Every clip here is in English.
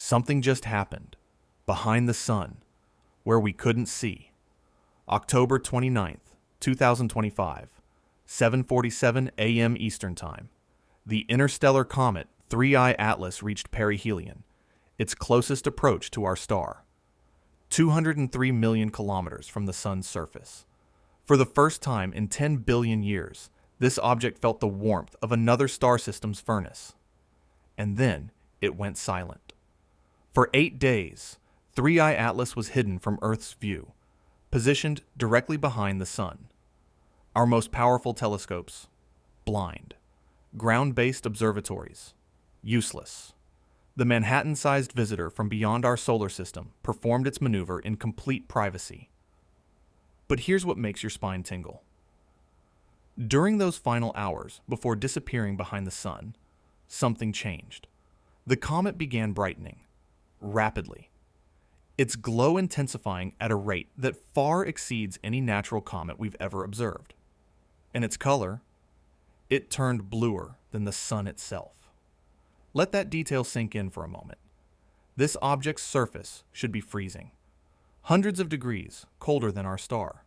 Something just happened, behind the sun, where we couldn't see. October 29th, 2025, 7:47 a.m. Eastern Time. The interstellar comet 3I Atlas reached perihelion, its closest approach to our star, 203 million kilometers from the sun's surface. For the first time in 10 billion years, this object felt the warmth of another star system's furnace. And then it went silent. For 8 days, 3I Atlas was hidden from Earth's view, positioned directly behind the sun. Our most powerful telescopes, blind. Ground-based observatories, useless. The Manhattan-sized visitor from beyond our solar system performed its maneuver in complete privacy. But here's what makes your spine tingle. During those final hours before disappearing behind the sun, something changed. The comet began brightening, rapidly. Its glow intensifying at a rate that far exceeds any natural comet we've ever observed. And its color, it turned bluer than the sun itself. Let that detail sink in for a moment. This object's surface should be freezing, hundreds of degrees colder than our star.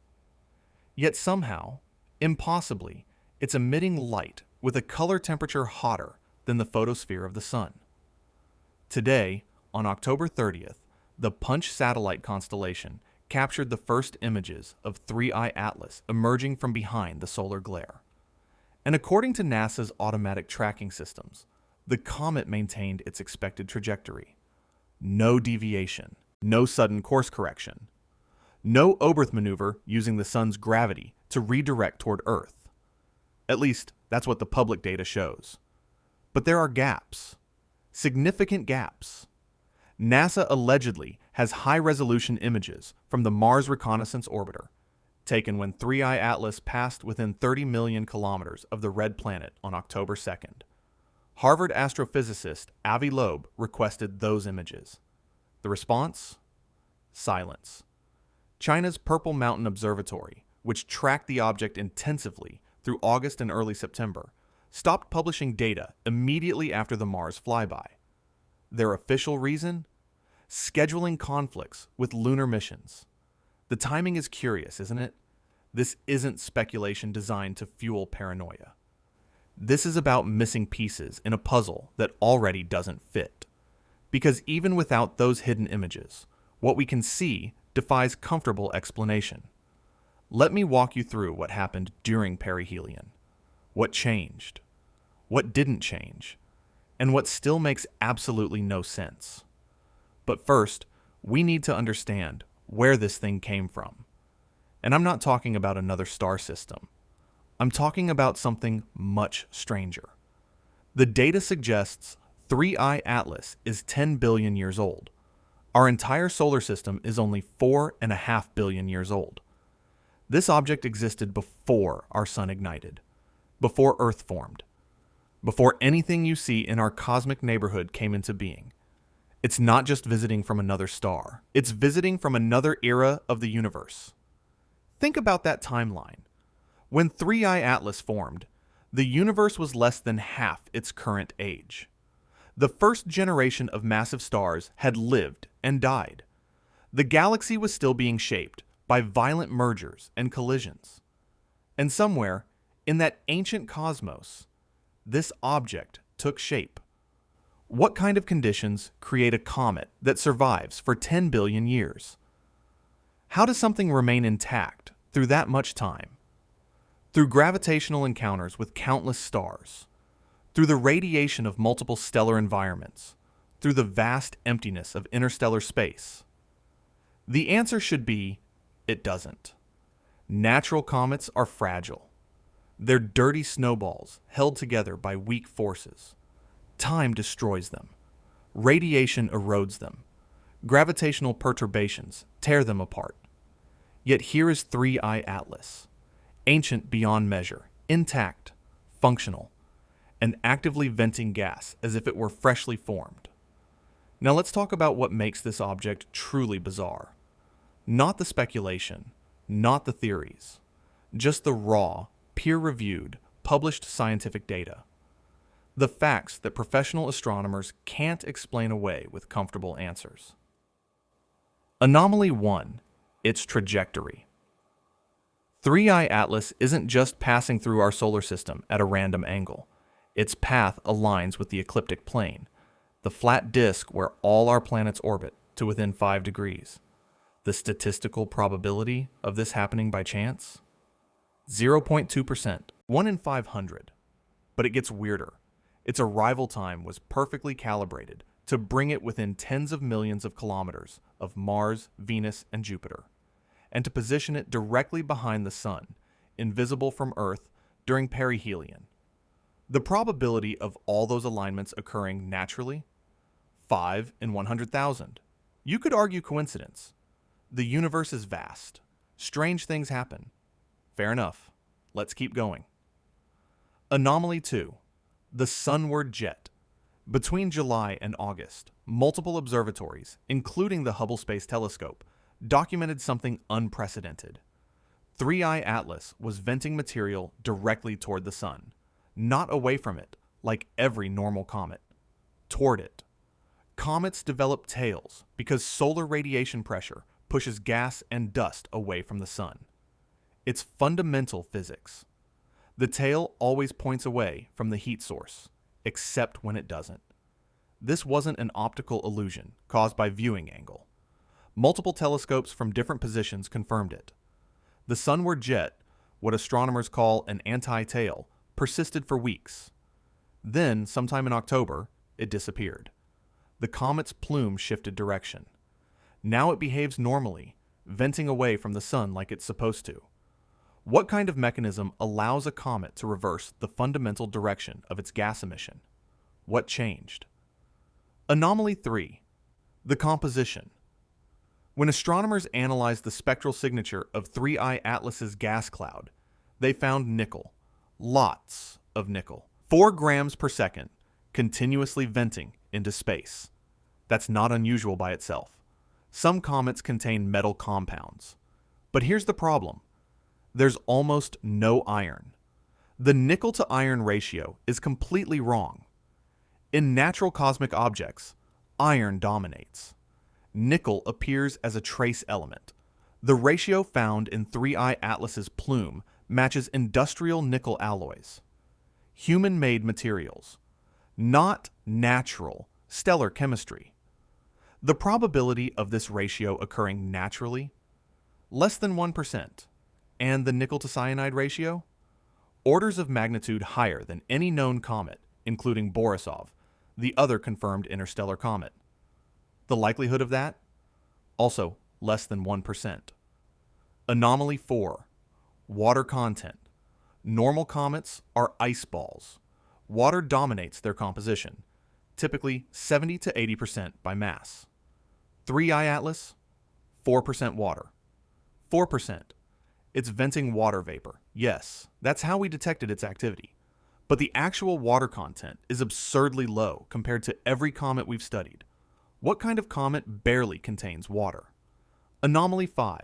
Yet somehow, impossibly, it's emitting light with a color temperature hotter than the photosphere of the sun. Today, on October 30th, the Punch satellite constellation captured the first images of 3I Atlas emerging from behind the solar glare. And according to NASA's automatic tracking systems, the comet maintained its expected trajectory. No deviation, no sudden course correction, no Oberth maneuver using the sun's gravity to redirect toward Earth. At least, that's what the public data shows. But there are gaps, significant gaps. NASA allegedly has high-resolution images from the Mars Reconnaissance Orbiter, taken when 3I Atlas passed within 30 million kilometers of the red planet on October 2nd. Harvard astrophysicist Avi Loeb requested those images. The response? Silence. China's Purple Mountain Observatory, which tracked the object intensively through August and early September, stopped publishing data immediately after the Mars flyby. Their official reason? Scheduling conflicts with lunar missions. The timing is curious, isn't it? This isn't speculation designed to fuel paranoia. This is about missing pieces in a puzzle that already doesn't fit. Because even without those hidden images, what we can see defies comfortable explanation. Let me walk you through what happened during perihelion. What changed? What didn't change? And what still makes absolutely no sense. But first, we need to understand where this thing came from. And I'm not talking about another star system. I'm talking about something much stranger. The data suggests 3I Atlas is 10 billion years old. Our entire solar system is only 4.5 billion years old. This object existed before our sun ignited, before Earth formed, before anything you see in our cosmic neighborhood came into being. It's not just visiting from another star. It's visiting from another era of the universe. Think about that timeline. When 3I Atlas formed, the universe was less than half its current age. The first generation of massive stars had lived and died. The galaxy was still being shaped by violent mergers and collisions. And somewhere, in that ancient cosmos, this object took shape. What kind of conditions create a comet that survives for 10 billion years? How does something remain intact through that much time? Through gravitational encounters with countless stars, through the radiation of multiple stellar environments, through the vast emptiness of interstellar space? The answer should be, it doesn't. Natural comets are fragile. They're dirty snowballs held together by weak forces. Time destroys them. Radiation erodes them. Gravitational perturbations tear them apart. Yet here is 3I Atlas, ancient beyond measure, intact, functional, and actively venting gas as if it were freshly formed. Now let's talk about what makes this object truly bizarre. Not the speculation, not the theories, just the raw, peer-reviewed, published scientific data. The facts that professional astronomers can't explain away with comfortable answers. Anomaly 1. Its trajectory. 3I Atlas isn't just passing through our solar system at a random angle. Its path aligns with the ecliptic plane, the flat disk where all our planets orbit, to within 5 degrees. The statistical probability of this happening by chance? 0.2%, 1 in 500. But it gets weirder. Its arrival time was perfectly calibrated to bring it within tens of millions of kilometers of Mars, Venus, and Jupiter, and to position it directly behind the Sun, invisible from Earth during perihelion. The probability of all those alignments occurring naturally? 5 in 100,000. You could argue coincidence. The universe is vast. Strange things happen. Fair enough. Let's keep going. Anomaly 2. The sunward jet. Between July and August, multiple observatories, including the Hubble Space Telescope, documented something unprecedented. 3I Atlas was venting material directly toward the Sun, not away from it, like every normal comet. Toward it. Comets develop tails because solar radiation pressure pushes gas and dust away from the Sun. It's fundamental physics. The tail always points away from the heat source, except when it doesn't. This wasn't an optical illusion caused by viewing angle. Multiple telescopes from different positions confirmed it. The sunward jet, what astronomers call an anti-tail, persisted for weeks. Then, sometime in October, it disappeared. The comet's plume shifted direction. Now it behaves normally, venting away from the Sun like it's supposed to. What kind of mechanism allows a comet to reverse the fundamental direction of its gas emission? What changed? Anomaly 3. The composition. When astronomers analyzed the spectral signature of 3I Atlas's gas cloud, they found nickel. Lots of nickel. 4 grams per second, continuously venting into space. That's not unusual by itself. Some comets contain metal compounds. But here's the problem. There's almost no iron. The nickel to iron ratio is completely wrong. In natural cosmic objects, iron dominates. Nickel appears as a trace element. The ratio found in 3I Atlas's plume matches industrial nickel alloys. Human-made materials. Not natural, stellar chemistry. The probability of this ratio occurring naturally? Less than 1%. And the nickel to cyanide ratio? Orders of magnitude higher than any known comet, including Borisov, the other confirmed interstellar comet. The likelihood of that? Also less than 1%. Anomaly 4. Water content. Normal comets are ice balls. Water dominates their composition, typically 70 to 80% by mass. 3I Atlas, 4% water. 4%. It's venting water vapor. Yes, that's how we detected its activity. But the actual water content is absurdly low compared to every comet we've studied. What kind of comet barely contains water? Anomaly 5.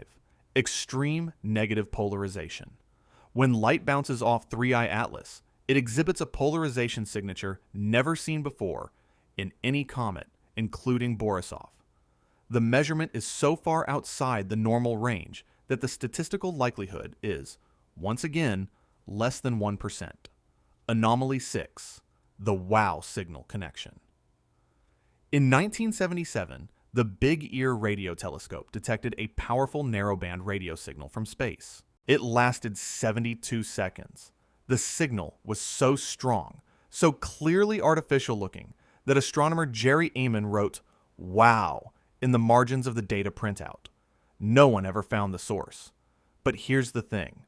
Extreme negative polarization. When light bounces off 3I Atlas, it exhibits a polarization signature never seen before in any comet, including Borisov. The measurement is so far outside the normal range that the statistical likelihood is, once again, less than 1%. Anomaly 6. The WOW signal connection. In 1977, the Big Ear radio telescope detected a powerful narrowband radio signal from space. It lasted 72 seconds. The signal was so strong, so clearly artificial looking, that astronomer Jerry Amon wrote, "Wow," in the margins of the data printout. No one ever found the source. But here's the thing.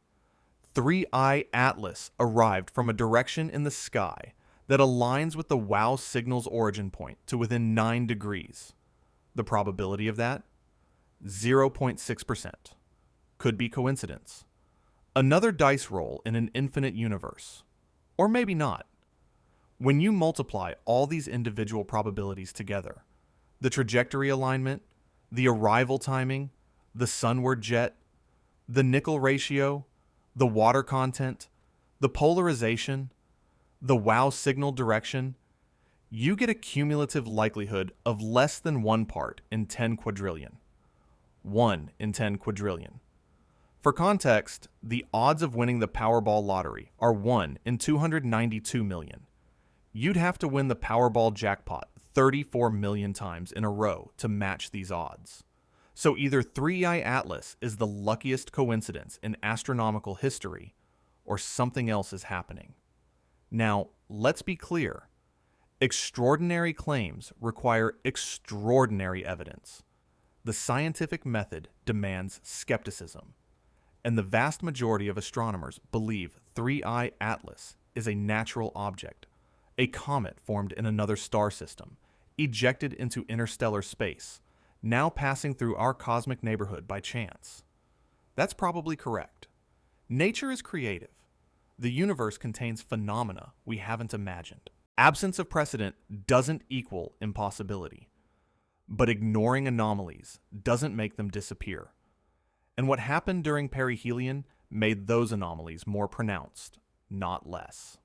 3I Atlas arrived from a direction in the sky that aligns with the WOW signal's origin point to within 9 degrees. The probability of that? 0.6%. Could be coincidence. Another dice roll in an infinite universe. Or maybe not. When you multiply all these individual probabilities together, the trajectory alignment, the arrival timing, the sunward jet, the nickel ratio, the water content, the polarization, the wow signal direction, you get a cumulative likelihood of less than 1 part in 10 quadrillion. 1 in 10 quadrillion. For context, the odds of winning the Powerball lottery are 1 in 292 million. You'd have to win the Powerball jackpot 34 million times in a row to match these odds. So either 3i Atlas is the luckiest coincidence in astronomical history, or something else is happening. Now, let's be clear. Extraordinary claims require extraordinary evidence. The scientific method demands skepticism, and the vast majority of astronomers believe 3i Atlas is a natural object, a comet formed in another star system, ejected into interstellar space, now passing through our cosmic neighborhood by chance. That's probably correct. Nature is creative. The universe contains phenomena we haven't imagined. Absence of precedent doesn't equal impossibility, but ignoring anomalies doesn't make them disappear. And what happened during perihelion made those anomalies more pronounced, not less.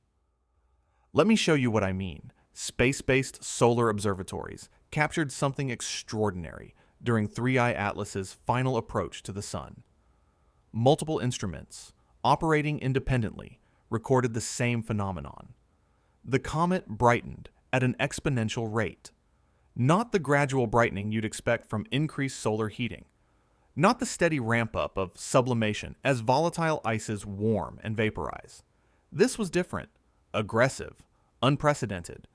Let me show you what I mean. Space-based solar observatories captured something extraordinary during 3i Atlas's final approach to the Sun. Multiple instruments, operating independently, recorded the same phenomenon. The comet brightened at an exponential rate. Not the gradual brightening you'd expect from increased solar heating. Not the steady ramp-up of sublimation as volatile ices warm and vaporize. This was different, aggressive, unprecedented.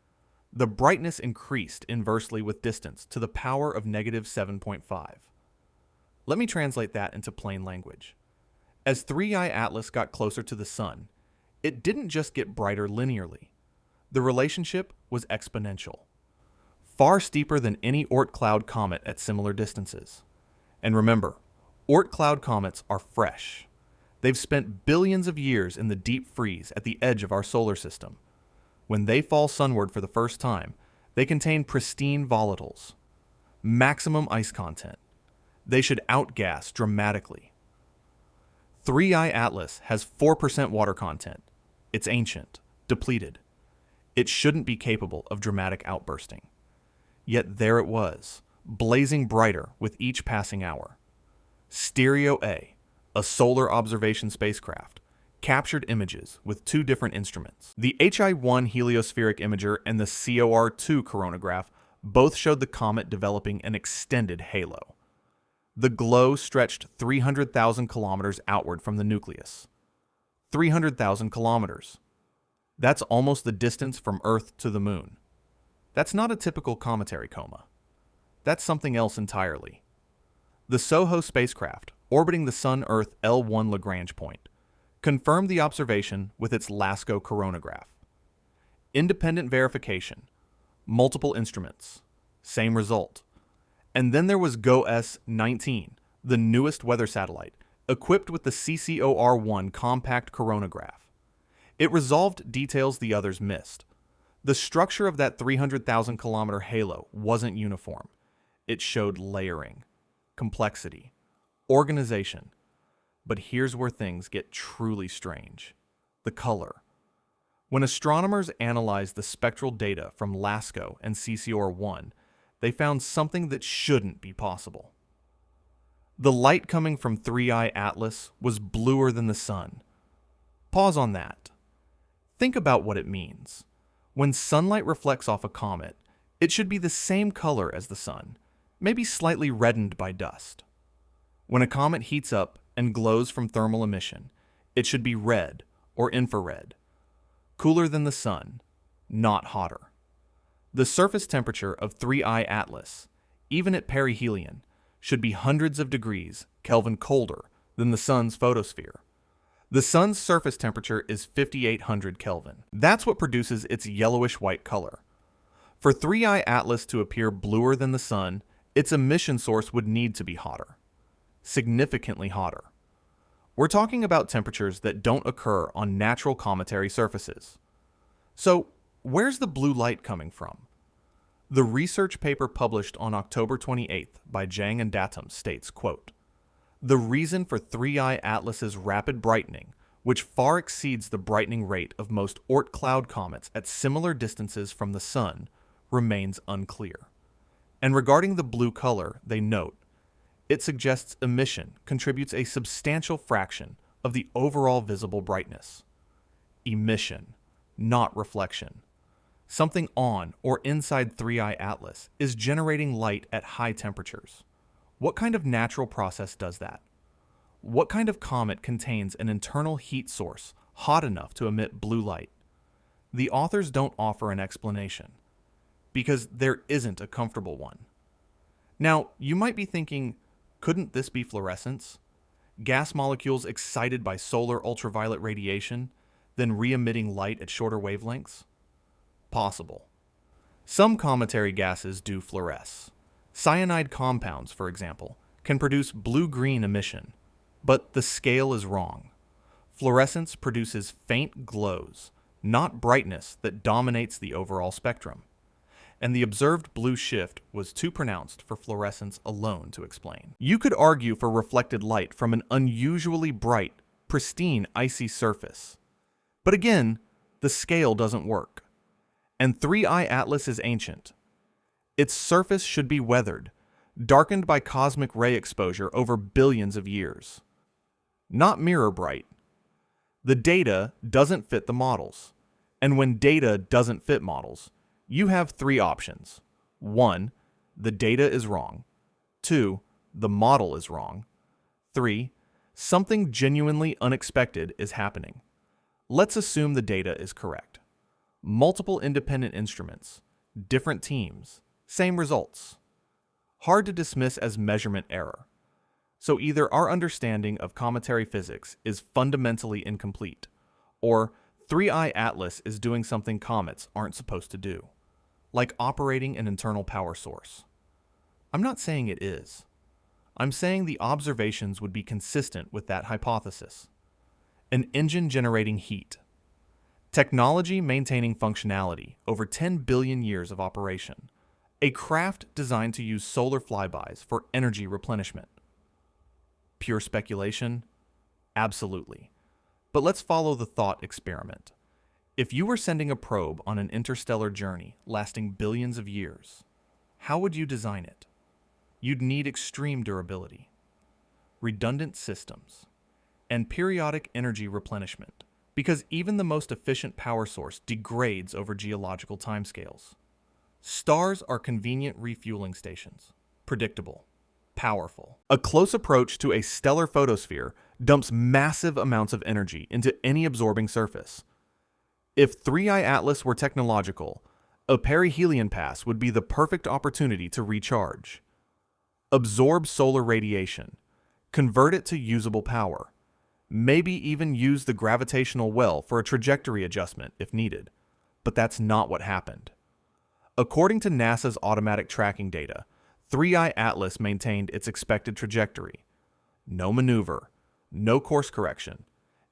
The brightness increased inversely with distance to the power of -7.5. Let me translate that into plain language. As 3i Atlas got closer to the Sun, it didn't just get brighter linearly. The relationship was exponential, far steeper than any Oort cloud comet at similar distances. And remember, Oort cloud comets are fresh. They've spent billions of years in the deep freeze at the edge of our solar system. When they fall sunward for the first time, they contain pristine volatiles, maximum ice content. They should outgas dramatically. 3i Atlas has 4% water content. It's ancient, depleted. It shouldn't be capable of dramatic outbursting. Yet there it was, blazing brighter with each passing hour. Stereo A, a solar observation spacecraft, captured images with 2 different instruments. The HI-1 heliospheric imager and the COR-2 coronagraph both showed the comet developing an extended halo. The glow stretched 300,000 kilometers outward from the nucleus. 300,000 kilometers. That's almost the distance from Earth to the Moon. That's not a typical cometary coma. That's something else entirely. The SOHO spacecraft, orbiting the Sun-Earth L1 Lagrange point, confirmed the observation with its LASCO coronagraph. Independent verification, multiple instruments, same result. And then there was GOES-19, the newest weather satellite, equipped with the CCOR-1 compact coronagraph. It resolved details the others missed. The structure of that 300,000 kilometer halo wasn't uniform. It showed layering, complexity, organization. But here's where things get truly strange. The color. When astronomers analyzed the spectral data from LASCO and CCOR-1, they found something that shouldn't be possible. The light coming from 3i Atlas was bluer than the Sun. Pause on that. Think about what it means. When sunlight reflects off a comet, it should be the same color as the Sun, maybe slightly reddened by dust. When a comet heats up and glows from thermal emission, it should be red or infrared, cooler than the Sun, not hotter. The surface temperature of 3i Atlas, even at perihelion, should be hundreds of degrees Kelvin colder than the Sun's photosphere. The Sun's surface temperature is 5,800 Kelvin. That's what produces its yellowish-white color. For 3i Atlas to appear bluer than the Sun, its emission source would need to be hotter. Significantly hotter. We're talking about temperatures that don't occur on natural cometary surfaces. So, where's the blue light coming from? The research paper published on October 28th by Zhang and Datum states, quote, "The reason for 3i Atlas's rapid brightening which far exceeds the brightening rate of most Oort cloud comets at similar distances from the Sun, remains unclear. And regarding the blue color, they note, it suggests emission contributes a substantial fraction of the overall visible brightness. Emission, not reflection. Something on or inside 3I Atlas is generating light at high temperatures. What kind of natural process does that? What kind of comet contains an internal heat source hot enough to emit blue light? The authors don't offer an explanation, because there isn't a comfortable one. Now, you might be thinking, couldn't this be fluorescence? Gas molecules excited by solar ultraviolet radiation, then re-emitting light at shorter wavelengths? Possible. Some cometary gases do fluoresce. Cyanide compounds, for example, can produce blue-green emission, but the scale is wrong. Fluorescence produces faint glows, not brightness that dominates the overall spectrum. And the observed blue shift was too pronounced for fluorescence alone to explain. You could argue for reflected light from an unusually bright, pristine, icy surface. But again, the scale doesn't work. And 3I Atlas is ancient. Its surface should be weathered, darkened by cosmic ray exposure over billions of years. Not mirror bright. The data doesn't fit the models. And when data doesn't fit models, you have three options. 1, the data is wrong. 2, the model is wrong. 3, something genuinely unexpected is happening. Let's assume the data is correct. Multiple independent instruments, different teams, same results. Hard to dismiss as measurement error. So either our understanding of cometary physics is fundamentally incomplete, or 3I Atlas is doing something comets aren't supposed to do, like operating an internal power source. I'm not saying it is. I'm saying the observations would be consistent with that hypothesis. An engine generating heat. Technology maintaining functionality over 10 billion years of operation. A craft designed to use solar flybys for energy replenishment. Pure speculation? Absolutely. But let's follow the thought experiment. If you were sending a probe on an interstellar journey lasting billions of years, how would you design it? You'd need extreme durability, redundant systems, and periodic energy replenishment, because even the most efficient power source degrades over geological timescales. Stars are convenient refueling stations, predictable, powerful. A close approach to a stellar photosphere dumps massive amounts of energy into any absorbing surface. If 3I Atlas were technological, a perihelion pass would be the perfect opportunity to recharge. Absorb solar radiation, convert it to usable power, maybe even use the gravitational well for a trajectory adjustment if needed. But that's not what happened. According to NASA's automatic tracking data, 3I Atlas maintained its expected trajectory. No maneuver, no course correction.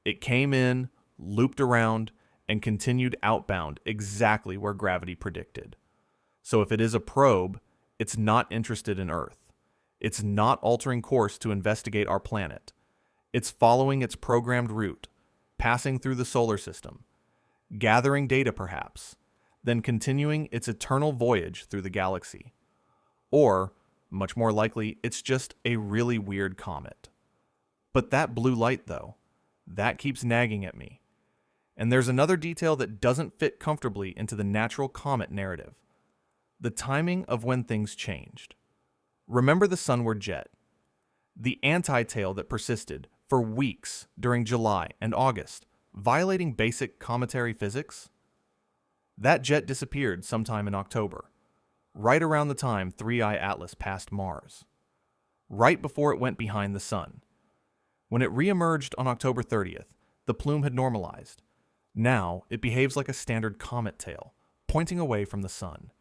It came in, looped around, and continued outbound exactly where gravity predicted. So if it is a probe, it's not interested in Earth. It's not altering course to investigate our planet. It's following its programmed route, passing through the solar system, gathering data perhaps, then continuing its eternal voyage through the galaxy. Or, much more likely, it's just a really weird comet. But that blue light, though, that keeps nagging at me. And there's another detail that doesn't fit comfortably into the natural comet narrative. The timing of when things changed. Remember the sunward jet? The anti-tail that persisted for weeks during July and August, violating basic cometary physics? That jet disappeared sometime in October, right around the time 3I Atlas passed Mars, right before it went behind the Sun. When it re-emerged on October 30th, the plume had normalized. Now, it behaves like a standard comet tail, pointing away from the Sun.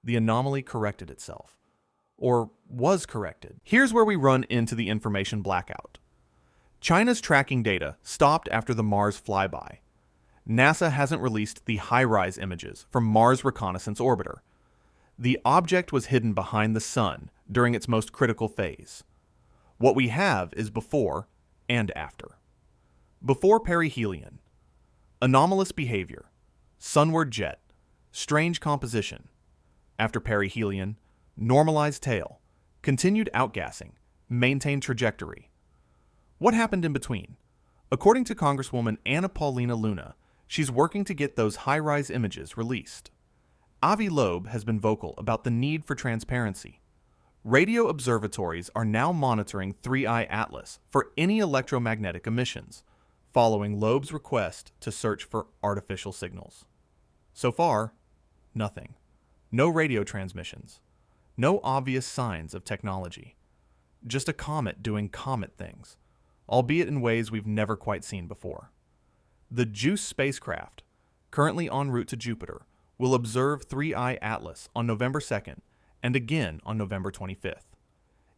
The anomaly corrected itself. Or was corrected. Here's where we run into the information blackout. China's tracking data stopped after the Mars flyby. NASA hasn't released the high-rise images from Mars Reconnaissance Orbiter. The object was hidden behind the Sun during its most critical phase. What we have is before and after. Before perihelion, anomalous behavior, sunward jet, strange composition. After perihelion, normalized tail, continued outgassing, maintained trajectory. What happened in between? According to Congresswoman Anna Paulina Luna, she's working to get those high-rise images released. Avi Loeb has been vocal about the need for transparency. Radio observatories are now monitoring 3I Atlas for any electromagnetic emissions, following Loeb's request to search for artificial signals. So far, nothing. No radio transmissions. No obvious signs of technology. Just a comet doing comet things, albeit in ways we've never quite seen before. The JUICE spacecraft, currently en route to Jupiter, will observe 3I Atlas on November 2nd and again on November 25th.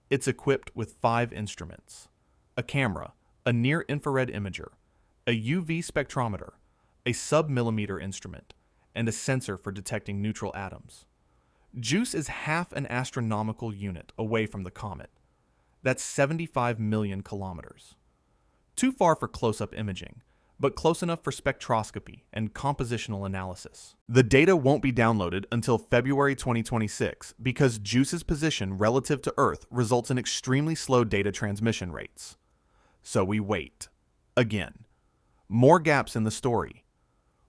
It's equipped with 5 instruments: a camera, a near-infrared imager, a UV spectrometer, a sub-millimeter instrument, and a sensor for detecting neutral atoms. JUICE is half an astronomical unit away from the comet. That's 75 million kilometers. Too far for close-up imaging, but close enough for spectroscopy and compositional analysis. The data won't be downloaded until February 2026 because JUICE's position relative to Earth results in extremely slow data transmission rates. So we wait. Again. More gaps in the story.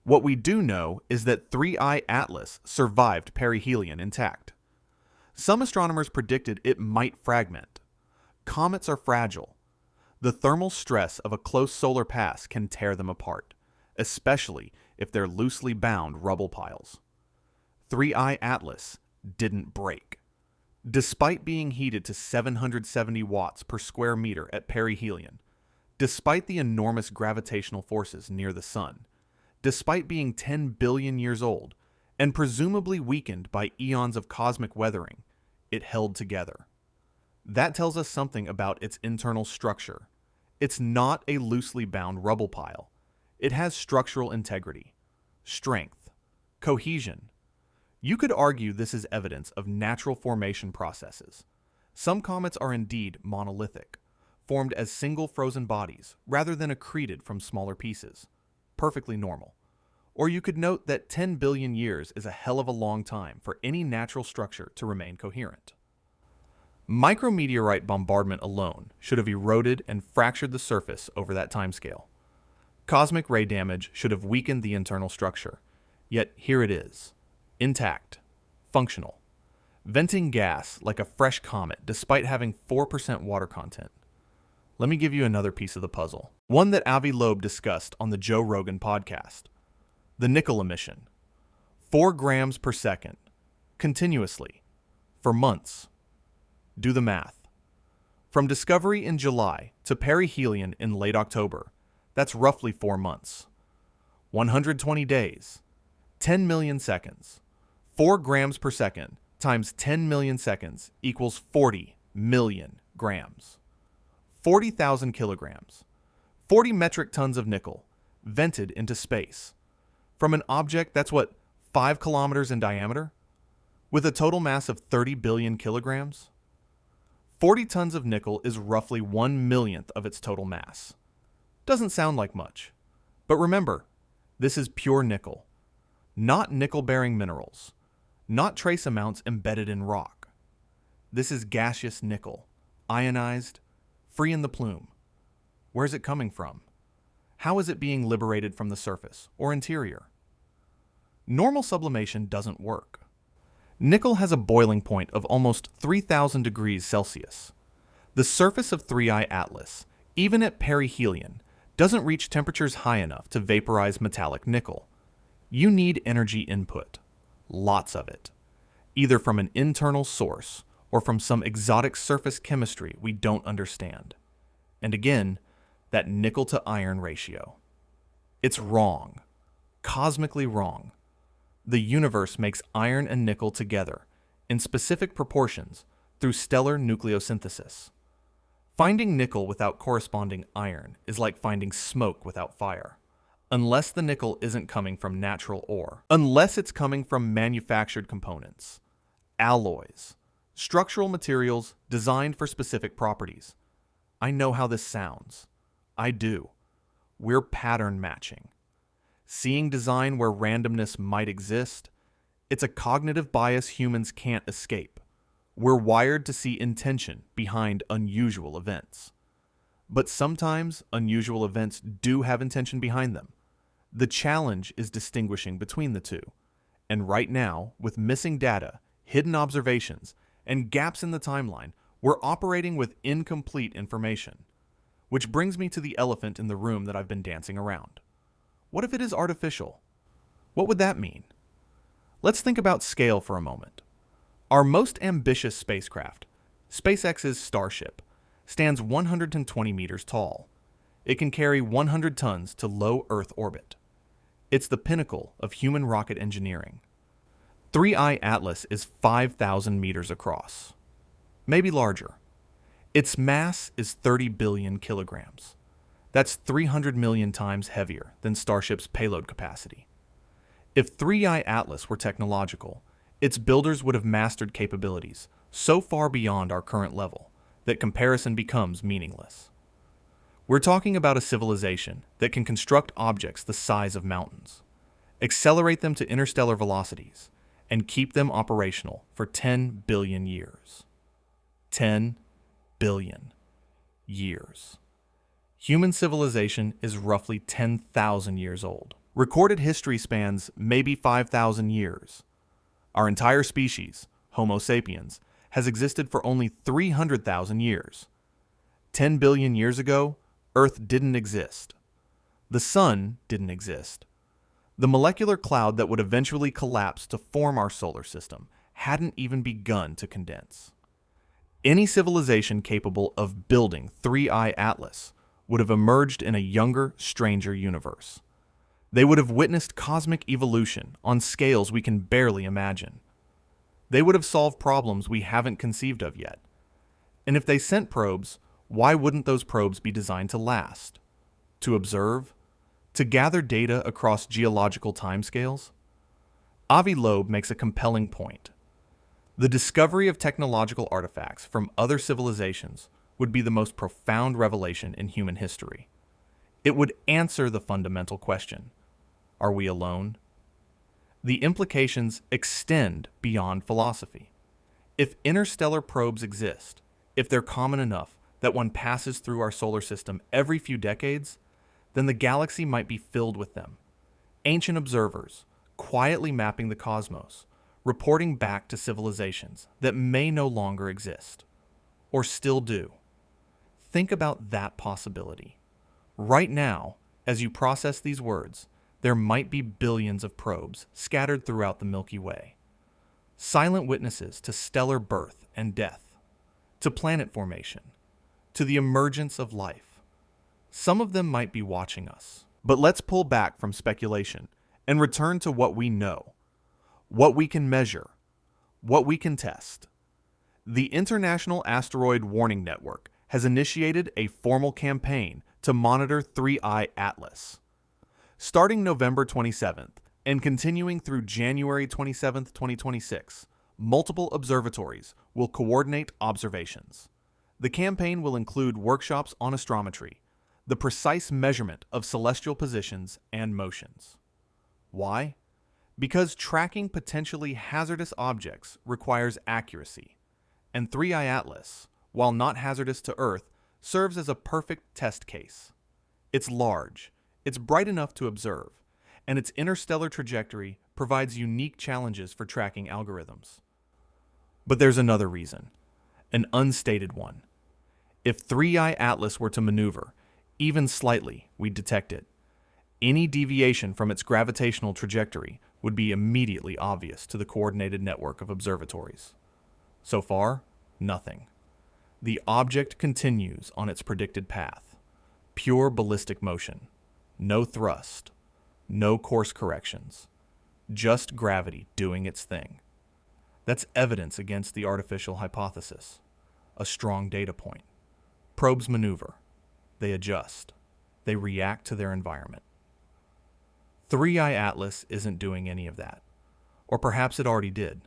What we do know is that 3I Atlas survived perihelion intact. Some astronomers predicted it might fragment. Comets are fragile. The thermal stress of a close solar pass can tear them apart, especially if they're loosely bound rubble piles. 3I Atlas didn't break. Despite being heated to 770 watts per square meter at perihelion, despite the enormous gravitational forces near the Sun, despite being 10 billion years old and presumably weakened by eons of cosmic weathering, it held together. That tells us something about its internal structure. It's not a loosely bound rubble pile. It has structural integrity, strength, cohesion. You could argue this is evidence of natural formation processes. Some comets are indeed monolithic, formed as single frozen bodies rather than accreted from smaller pieces. Perfectly normal. Or you could note that 10 billion years is a hell of a long time for any natural structure to remain coherent. Micrometeorite bombardment alone should have eroded and fractured the surface over that timescale. Cosmic ray damage should have weakened the internal structure, yet here it is, intact, functional, venting gas like a fresh comet despite having 4% water content. Let me give you another piece of the puzzle, one that Avi Loeb discussed on the Joe Rogan podcast. The nickel emission. 4 grams per second, continuously, for months. Do the math. From discovery in July to perihelion in late October, that's roughly 4 months. 120 days, 10 million seconds. 4 grams per second times 10 million seconds equals 40 million grams. 40,000 kilograms. 40 metric tons of nickel, vented into space. From an object that's 5 kilometers in diameter? With a total mass of 30 billion kilograms? 40 tons of nickel is roughly 1/millionth of its total mass. Doesn't sound like much. But remember, this is pure nickel. Not nickel-bearing minerals. Not trace amounts embedded in rock. This is gaseous nickel, ionized, free in the plume. Where's it coming from? How is it being liberated from the surface or interior? Normal sublimation doesn't work. Nickel has a boiling point of almost 3,000 degrees Celsius. The surface of 3I Atlas, even at perihelion, doesn't reach temperatures high enough to vaporize metallic nickel. You need energy input, lots of it, either from an internal source or from some exotic surface chemistry we don't understand. And again, that nickel to iron ratio. It's wrong, cosmically wrong. The universe makes iron and nickel together, in specific proportions, through stellar nucleosynthesis. Finding nickel without corresponding iron is like finding smoke without fire. Unless the nickel isn't coming from natural ore. Unless it's coming from manufactured components. Alloys. Structural materials designed for specific properties. I know how this sounds. I do. we're pattern matching. Seeing design where randomness might exist, it's a cognitive bias humans can't escape. We're wired to see intention behind unusual events. But sometimes unusual events do have intention behind them. The challenge is distinguishing between the two. And right now, with missing data, hidden observations, and gaps in the timeline, we're operating with incomplete information. Which brings me to the elephant in the room that I've been dancing around. What if it is artificial? What would that mean? Let's think about scale for a moment. Our most ambitious spacecraft, SPHEREx's Starship, stands 120 meters tall. It can carry 100 tons to low Earth orbit. It's the pinnacle of human rocket engineering. 3I Atlas is 5,000 meters across, maybe larger. Its mass is 30 billion kilograms. That's 300 million times heavier than Starship's payload capacity. If 3I Atlas were technological, its builders would have mastered capabilities so far beyond our current level that comparison becomes meaningless. We're talking about a civilization that can construct objects the size of mountains, accelerate them to interstellar velocities, and keep them operational for 10 billion years. 10 billion years. Human civilization is roughly 10,000 years old. Recorded history spans maybe 5,000 years. Our entire species, Homo sapiens, has existed for only 300,000 years. 10 billion years ago, Earth didn't exist. The Sun didn't exist. The molecular cloud that would eventually collapse to form our solar system hadn't even begun to condense. Any civilization capable of building 3I Atlas would have emerged in a younger, stranger universe. They would have witnessed cosmic evolution on scales we can barely imagine. They would have solved problems we haven't conceived of yet. And if they sent probes, why wouldn't those probes be designed to last? To observe? To gather data across geological timescales? Avi Loeb makes a compelling point. The discovery of technological artifacts from other civilizations would be the most profound revelation in human history. It would answer the fundamental question: are we alone? The implications extend beyond philosophy. If interstellar probes exist, if they're common enough that one passes through our solar system every few decades, then the galaxy might be filled with them. Ancient observers, quietly mapping the cosmos, reporting back to civilizations that may no longer exist, or still do. Think about that possibility. Right now, as you process these words, there might be billions of probes scattered throughout the Milky Way. Silent witnesses to stellar birth and death, to planet formation, to the emergence of life. Some of them might be watching us. But let's pull back from speculation and return to what we know, what we can measure, what we can test. The International Asteroid Warning Network has initiated a formal campaign to monitor 3I Atlas. Starting November 27th and continuing through January 27th, 2026, multiple observatories will coordinate observations. The campaign will include workshops on astrometry, the precise measurement of celestial positions and motions. Why? Because tracking potentially hazardous objects requires accuracy, and 3I Atlas, while not hazardous to Earth, serves as a perfect test case. It's large, it's bright enough to observe, and its interstellar trajectory provides unique challenges for tracking algorithms. But there's another reason, an unstated one. If 3I Atlas were to maneuver, even slightly, we'd detect it. Any deviation from its gravitational trajectory would be immediately obvious to the coordinated network of observatories. So far, nothing. The object continues on its predicted path. Pure ballistic motion. No thrust. No course corrections. Just gravity doing its thing. That's evidence against the artificial hypothesis. A strong data point. Probes maneuver. They adjust. They react to their environment. 3I Atlas isn't doing any of that. Or perhaps it already did.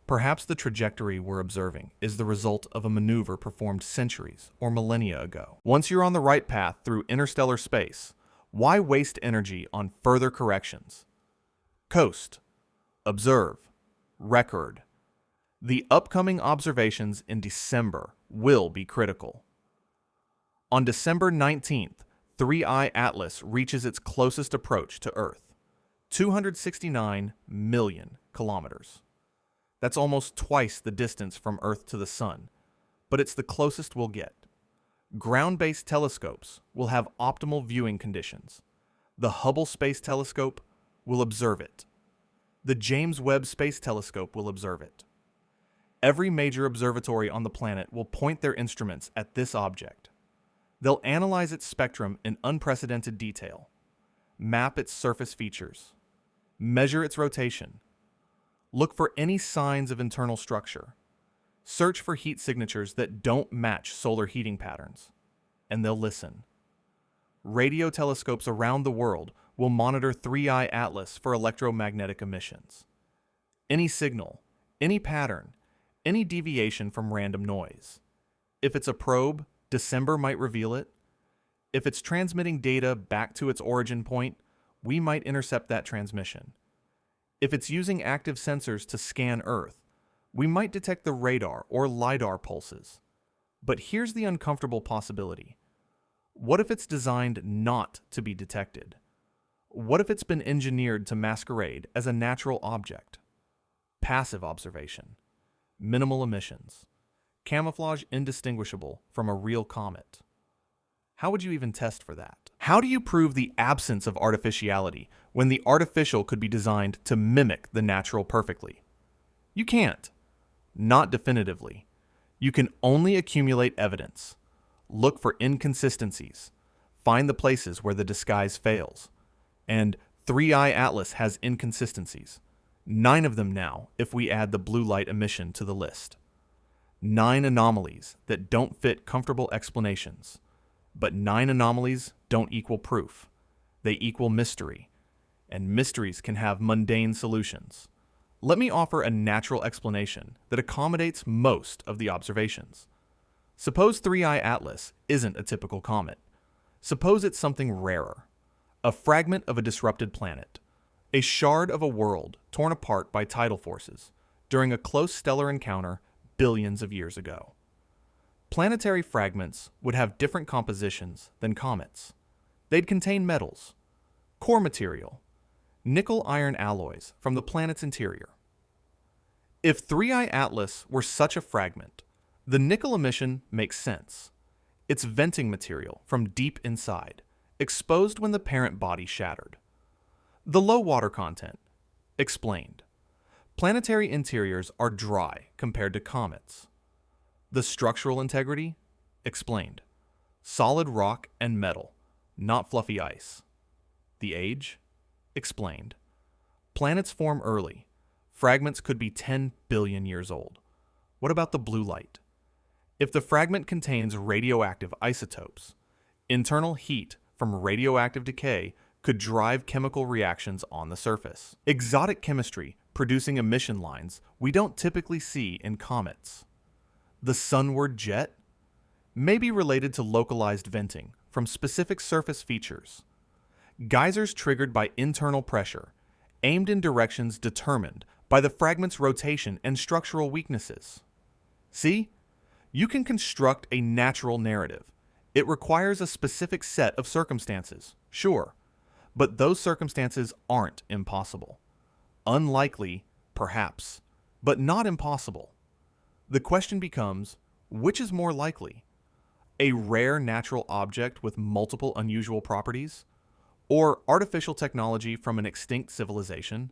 Perhaps the trajectory we're observing is the result of a maneuver performed centuries or millennia ago. Once you're on the right path through interstellar space, Why waste energy on further corrections? Coast, observe, record. The upcoming observations in December will be critical. On December 19th, 3I Atlas reaches its closest approach to Earth, 269 million kilometers. That's almost twice the distance from Earth to the Sun, but it's the closest we'll get. Ground-based telescopes will have optimal viewing conditions. The Hubble Space Telescope will observe it. The James Webb Space Telescope will observe it. Every major observatory on the planet will point their instruments at this object. They'll analyze its spectrum in unprecedented detail, map its surface features, measure its rotation, look for any signs of internal structure, search for heat signatures that don't match solar heating patterns, and they'll listen. Radio telescopes around the world will monitor 3I Atlas for electromagnetic emissions. Any signal, any pattern, any deviation from random noise. If it's a probe, December might reveal it. If it's transmitting data back to its origin point, we might intercept that transmission. If it's using active sensors to scan Earth, we might detect the radar or LiDAR pulses. But here's the uncomfortable possibility. What if it's designed not to be detected? What if it's been engineered to masquerade as a natural object? Passive observation, minimal emissions, camouflage indistinguishable from a real comet. How would you even test for that? How do you prove the absence of artificiality when the artificial could be designed to mimic the natural perfectly? You can't. Not definitively. You can only accumulate evidence, look for inconsistencies, find the places where the disguise fails. And 3I Atlas has inconsistencies. 9 of them now if we add the blue light emission to the list. 9 anomalies that don't fit comfortable explanations. But 9 anomalies don't equal proof. They equal mystery. And mysteries can have mundane solutions. Let me offer a natural explanation that accommodates most of the observations. Suppose 3I Atlas isn't a typical comet. Suppose it's something rarer. A fragment of a disrupted planet. A shard of a world torn apart by tidal forces during a close stellar encounter billions of years ago. Planetary fragments would have different compositions than comets. They'd contain metals, core material, nickel-iron alloys from the planet's interior. If 3I Atlas were such a fragment, the nickel emission makes sense. It's venting material from deep inside, exposed when the parent body shattered. The low water content, explained. Planetary interiors are dry compared to comets. The structural integrity, explained. Solid rock and metal, not fluffy ice. The age, explained. Planets form early. Fragments could be 10 billion years old. What about the blue light? If the fragment contains radioactive isotopes, internal heat from radioactive decay could drive chemical reactions on the surface. Exotic chemistry producing emission lines we don't typically see in comets. The sunward jet may be related to localized venting from specific surface features. Geysers triggered by internal pressure, aimed in directions determined by the fragment's rotation and structural weaknesses. See? You can construct a natural narrative. It requires a specific set of circumstances, sure, but those circumstances aren't impossible. Unlikely, perhaps, but not impossible. The question becomes, which is more likely? A rare natural object with multiple unusual properties? Or artificial technology from an extinct civilization?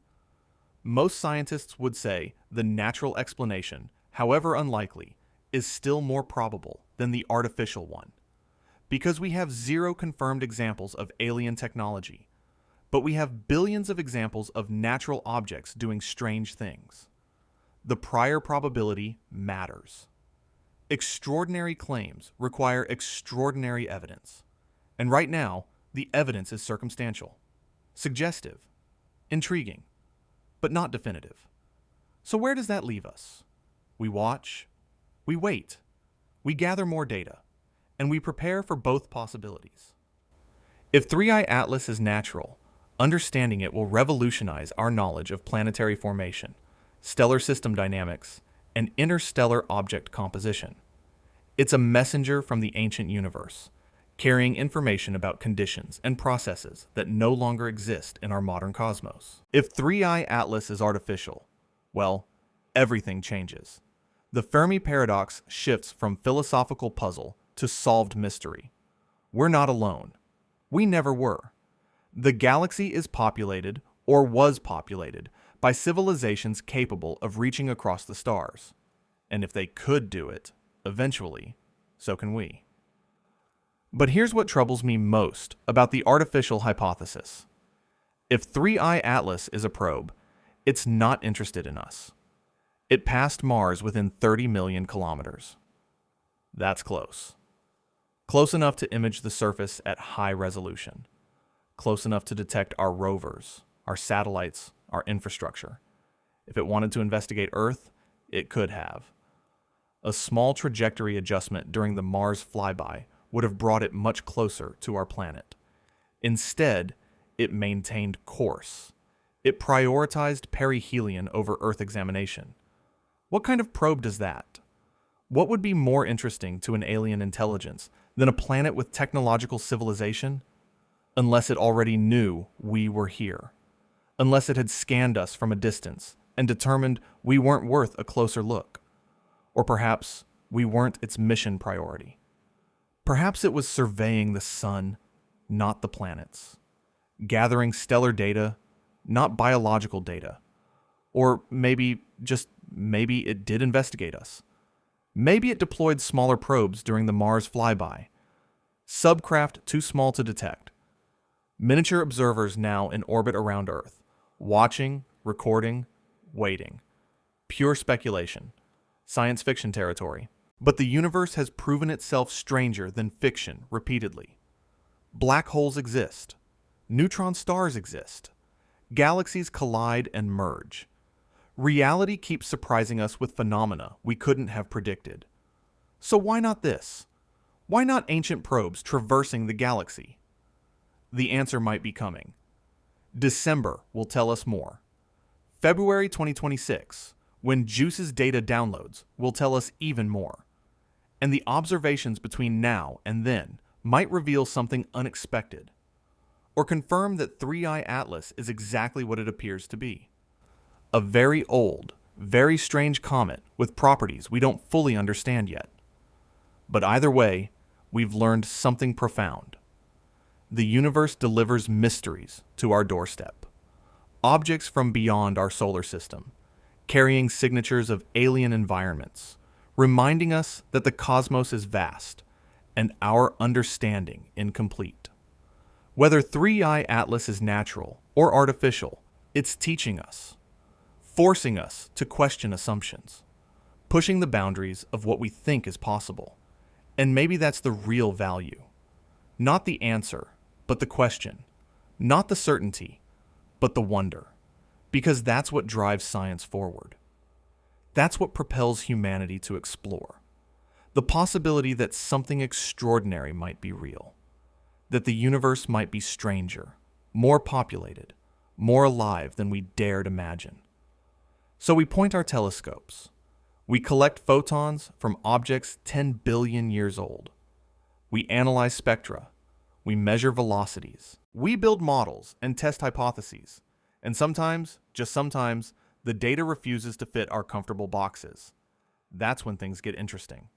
Most scientists would say the natural explanation, however unlikely, is still more probable than the artificial one. Because we have 0 confirmed examples of alien technology, but we have billions of examples of natural objects doing strange things. The prior probability matters. Extraordinary claims require extraordinary evidence. And right now, the evidence is circumstantial, suggestive, intriguing, but not definitive. So where does that leave us? We watch, we wait, we gather more data, and we prepare for both possibilities. If 3i Atlas is natural, understanding it will revolutionize our knowledge of planetary formation, stellar system dynamics, and interstellar object composition. It's a messenger from the ancient universe, carrying information about conditions and processes that no longer exist in our modern cosmos. If 3i Atlas is artificial, well, everything changes. The Fermi paradox shifts from philosophical puzzle to solved mystery. We're not alone. We never were. The galaxy is populated, or was populated, by civilizations capable of reaching across the stars. And if they could do it, eventually, so can we. But here's what troubles me most about the artificial hypothesis. If 3i Atlas is a probe, it's not interested in us. It passed Mars within 30 million kilometers. That's close. Close enough to image the surface at high resolution. Close enough to detect our rovers, our satellites, our infrastructure. If it wanted to investigate Earth, it could have. A small trajectory adjustment during the Mars flyby would have brought it much closer to our planet. Instead, it maintained course. It prioritized perihelion over Earth examination. What kind of probe does that? What would be more interesting to an alien intelligence than a planet with technological civilization? Unless it already knew we were here. Unless it had scanned us from a distance and determined we weren't worth a closer look. Or perhaps we weren't its mission priority. Perhaps it was surveying the sun, not the planets. Gathering stellar data, not biological data. Or maybe it did investigate us. Maybe it deployed smaller probes during the Mars flyby. Subcraft too small to detect. Miniature observers now in orbit around Earth. Watching, recording, waiting. Pure speculation. Science fiction territory. But the universe has proven itself stranger than fiction repeatedly. Black holes exist. Neutron stars exist. Galaxies collide and merge. Reality keeps surprising us with phenomena we couldn't have predicted. So why not this? Why not ancient probes traversing the galaxy? The answer might be coming. December will tell us more. February 2026, when JUICE's data downloads, will tell us even more. And the observations between now and then might reveal something unexpected, or confirm that 3i Atlas is exactly what it appears to be. A very old, very strange comet with properties we don't fully understand yet. But either way, we've learned something profound. The universe delivers mysteries to our doorstep. Objects from beyond our solar system, carrying signatures of alien environments, reminding us that the cosmos is vast and our understanding incomplete. Whether 3i Atlas is natural or artificial, it's teaching us, forcing us to question assumptions, pushing the boundaries of what we think is possible. And maybe that's the real value. Not the answer, but the question. Not the certainty, but the wonder. Because that's what drives science forward. That's what propels humanity to explore. The possibility that something extraordinary might be real. That the universe might be stranger, more populated, more alive than we dared imagine. So we point our telescopes. We collect photons from objects 10 billion years old. We analyze spectra. We measure velocities. We build models and test hypotheses. And sometimes, just sometimes, the data refuses to fit our comfortable boxes. That's when things get interesting.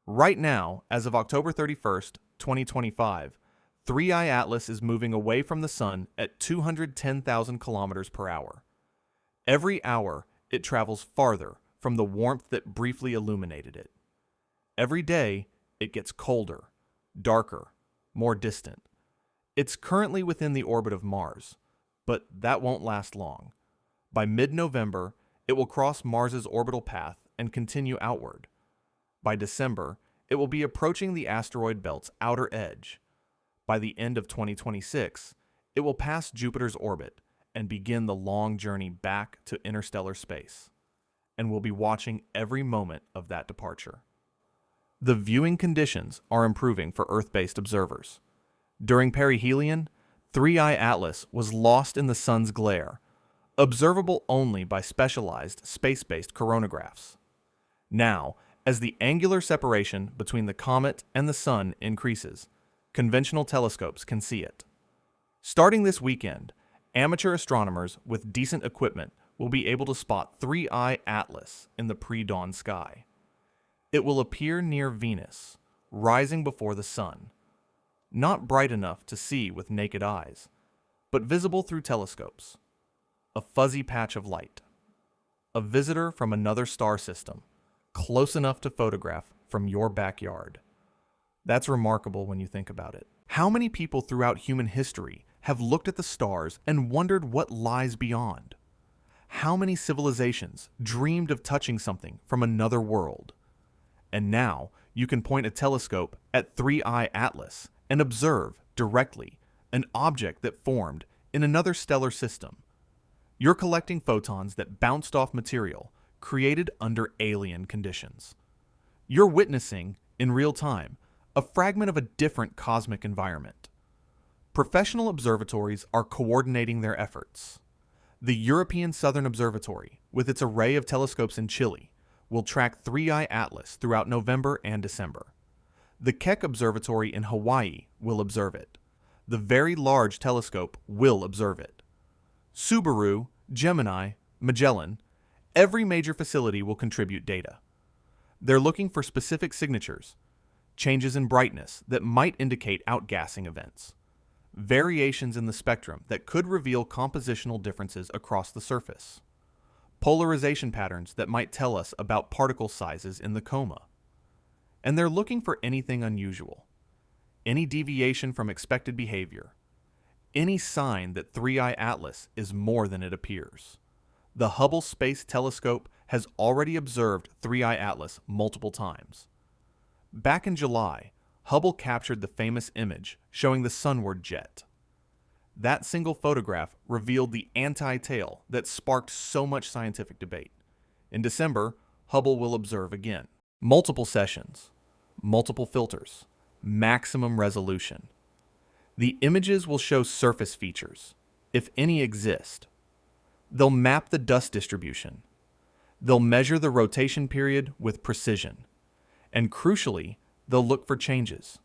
Right now, as of October 31st, 2025, 3i Atlas is moving away from the sun at 210,000 kilometers per hour. Every hour, it travels farther from the warmth that briefly illuminated it. Every day, it gets colder, darker, more distant. It's currently within the orbit of Mars, but that won't last long. By mid-November, it will cross Mars's orbital path and continue outward. By December, it will be approaching the asteroid belt's outer edge. By the end of 2026, it will pass Jupiter's orbit and begin the long journey back to interstellar space. And we'll be watching every moment of that departure. The viewing conditions are improving for Earth-based observers. During perihelion, 3-Eye Atlas was lost in the sun's glare, observable only by specialized space-based coronagraphs. Now, as the angular separation between the comet and the sun increases, conventional telescopes can see it. Starting this weekend, amateur astronomers with decent equipment will be able to spot 3-Eye Atlas in the pre-dawn sky. It will appear near Venus, rising before the sun, not bright enough to see with naked eyes, but visible through telescopes. A fuzzy patch of light. A visitor from another star system, close enough to photograph from your backyard. That's remarkable when you think about it. How many people throughout human history have looked at the stars and wondered what lies beyond? How many civilizations dreamed of touching something from another world? And now you can point a telescope at 3-Eye Atlas and observe directly an object that formed in another stellar system. You're collecting photons that bounced off material created under alien conditions. You're witnessing, in real time, a fragment of a different cosmic environment. Professional observatories are coordinating their efforts. The European Southern Observatory, with its array of telescopes in Chile, will track 3-Eye Atlas throughout November and December. The Keck Observatory in Hawaii will observe it. The Very Large Telescope will observe it. Subaru, Gemini, Magellan, every major facility will contribute data. They're looking for specific signatures, changes in brightness that might indicate outgassing events, variations in the spectrum that could reveal compositional differences across the surface, polarization patterns that might tell us about particle sizes in the coma. And they're looking for anything unusual, any deviation from expected behavior, any sign that 3-Eye Atlas is more than it appears. The Hubble Space Telescope has already observed 3-Eye Atlas multiple times. Back in July, Hubble captured the famous image showing the sunward jet. That single photograph revealed the anti-tail that sparked so much scientific debate. In December, Hubble will observe again. Multiple sessions, multiple filters, maximum resolution. The images will show surface features, if any exist. They'll map the dust distribution. They'll measure the rotation period with precision. And crucially, they'll look for changes.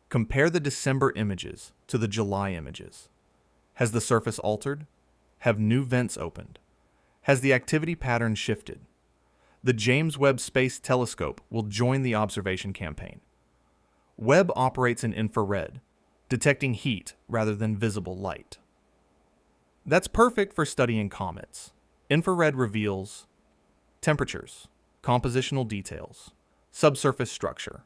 Compare the December images to the July images. Has the surface altered? Have new vents opened? Has the activity pattern shifted? The James Webb Space Telescope will join the observation campaign. Webb operates in infrared, detecting heat rather than visible light. That's perfect for studying comets. Infrared reveals temperatures, compositional details, subsurface structure.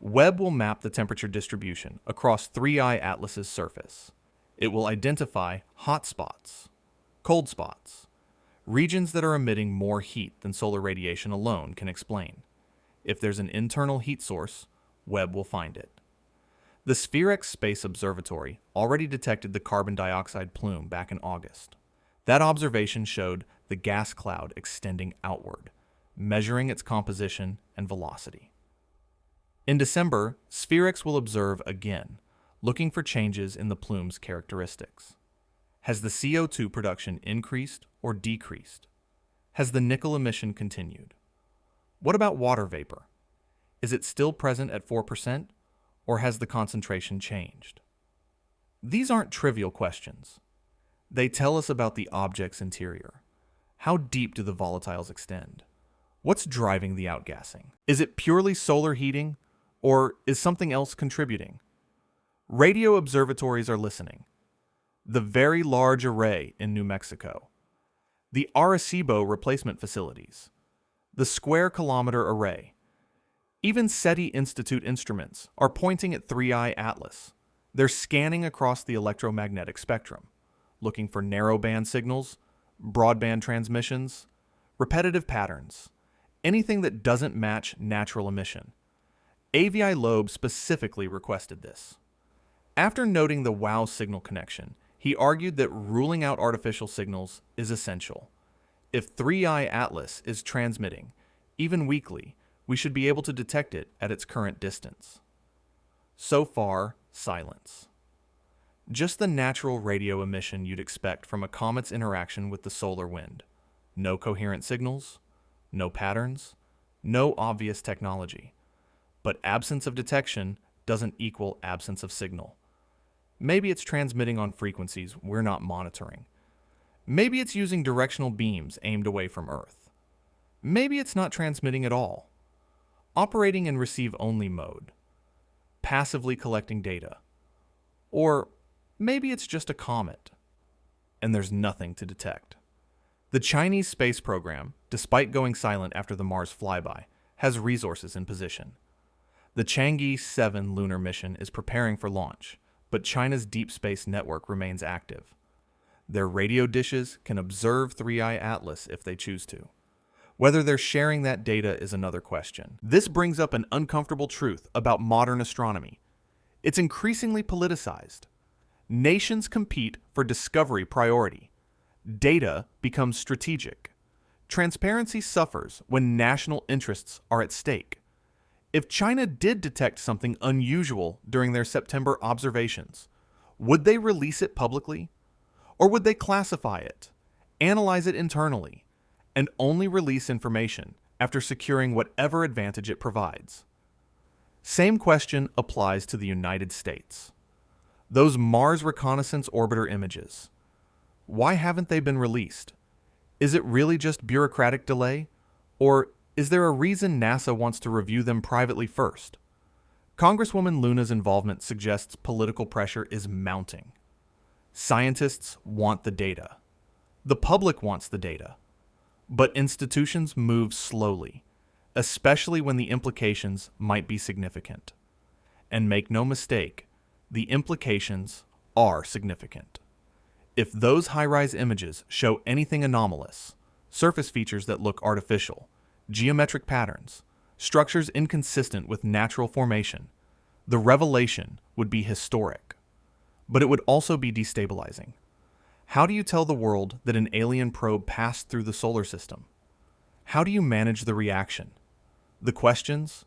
Webb will map the temperature distribution across 3-Eye Atlas's surface. It will identify hot spots, cold spots, regions that are emitting more heat than solar radiation alone can explain. If there's an internal heat source, Webb will find it. The SPHEREx Space Observatory already detected the carbon dioxide plume back in August. That observation showed the gas cloud extending outward, measuring its composition and velocity. In December, SPHEREx will observe again, looking for changes in the plume's characteristics. Has the CO2 production increased or decreased? Has the nickel emission continued? What about water vapor? Is it still present at 4%, or has the concentration changed? These aren't trivial questions. They tell us about the object's interior. How deep do the volatiles extend? What's driving the outgassing? Is it purely solar heating, or is something else contributing? Radio observatories are listening. The Very Large Array in New Mexico, the Arecibo replacement facilities, the Square Kilometer Array. Even SETI Institute instruments are pointing at 3-Eye Atlas. They're scanning across the electromagnetic spectrum, looking for narrowband signals, broadband transmissions, repetitive patterns, anything that doesn't match natural emission. AVI Loeb specifically requested this. After noting the WOW signal connection, he argued that ruling out artificial signals is essential. If 3-Eye Atlas is transmitting, even weakly, we should be able to detect it at its current distance. So far, silence. Just the natural radio emission you'd expect from a comet's interaction with the solar wind. No coherent signals, no patterns, no obvious technology. But absence of detection doesn't equal absence of signal. Maybe it's transmitting on frequencies we're not monitoring. Maybe it's using directional beams aimed away from Earth. Maybe it's not transmitting at all. Operating in receive-only mode. Passively collecting data. Or maybe it's just a comet, and there's nothing to detect. The Chinese space program, despite going silent after the Mars flyby, has resources in position. The Chang'e 7 lunar mission is preparing for launch, but China's deep space network remains active. Their radio dishes can observe 3i Atlas if they choose to. Whether they're sharing that data is another question. This brings up an uncomfortable truth about modern astronomy. It's increasingly politicized. Nations compete for discovery priority. Data becomes strategic. Transparency suffers when national interests are at stake. If China did detect something unusual during their September observations, would they release it publicly? Or would they classify it, analyze it internally, and only release information after securing whatever advantage it provides? Same question applies to the United States. Those Mars Reconnaissance Orbiter images. Why haven't they been released? Is it really just bureaucratic delay? Or is there a reason NASA wants to review them privately first? Congresswoman Luna's involvement suggests political pressure is mounting. Scientists want the data. The public wants the data. But institutions move slowly, especially when the implications might be significant. And make no mistake, the implications are significant. If those high-rise images show anything anomalous, surface features that look artificial, geometric patterns, structures inconsistent with natural formation, the revelation would be historic. But it would also be destabilizing. How do you tell the world that an alien probe passed through the solar system? How do you manage the reaction? The questions?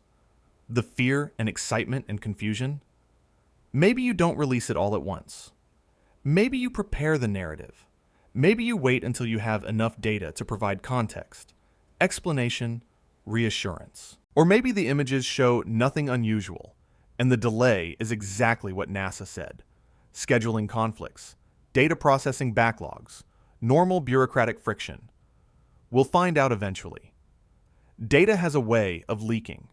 The fear and excitement and confusion? Maybe you don't release it all at once. Maybe you prepare the narrative. Maybe you wait until you have enough data to provide context, explanation, reassurance. Or maybe the images show nothing unusual, and the delay is exactly what NASA said. Scheduling conflicts, data processing backlogs, normal bureaucratic friction. We'll find out eventually. Data has a way of leaking.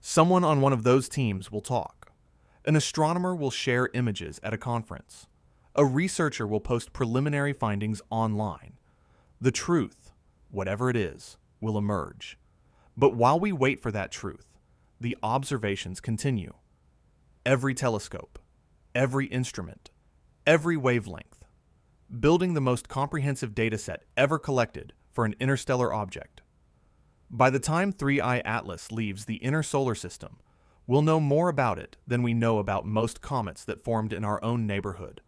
Someone on one of those teams will talk. An astronomer will share images at a conference. A researcher will post preliminary findings online. The truth, whatever it is, will emerge. But while we wait for that truth, the observations continue. Every telescope, every instrument, every wavelength, building the most comprehensive dataset ever collected for an interstellar object. By the time 3i Atlas leaves the inner solar system, we'll know more about it than we know about most comets that formed in our own neighborhood.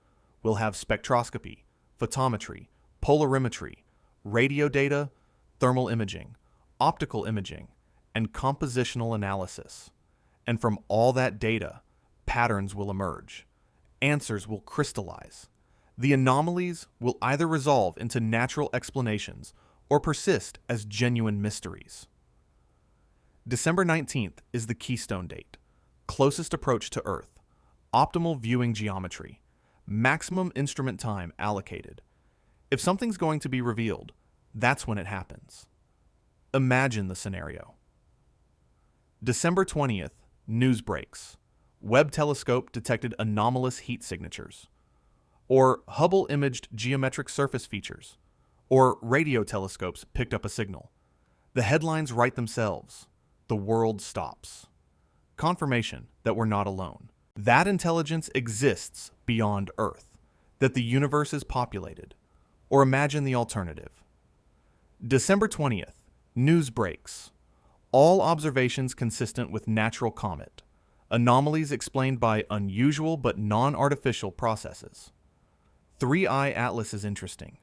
We'll have spectroscopy, photometry, polarimetry, radio data, thermal imaging, optical imaging, and compositional analysis. And from all that data, patterns will emerge. Answers will crystallize. The anomalies will either resolve into natural explanations or persist as genuine mysteries. December 19th is the keystone date, closest approach to Earth, optimal viewing geometry, maximum instrument time allocated. If something's going to be revealed, that's when it happens. Imagine the scenario. December 20th, news breaks. Webb telescope detected anomalous heat signatures. Or Hubble imaged geometric surface features. Or radio telescopes picked up a signal. The headlines write themselves. The world stops. Confirmation that we're not alone. That intelligence exists beyond Earth. That the universe is populated. Or imagine the alternative. December 20th, news breaks. All observations consistent with natural comet. Anomalies explained by unusual but non-artificial processes. 3i Atlas is interesting,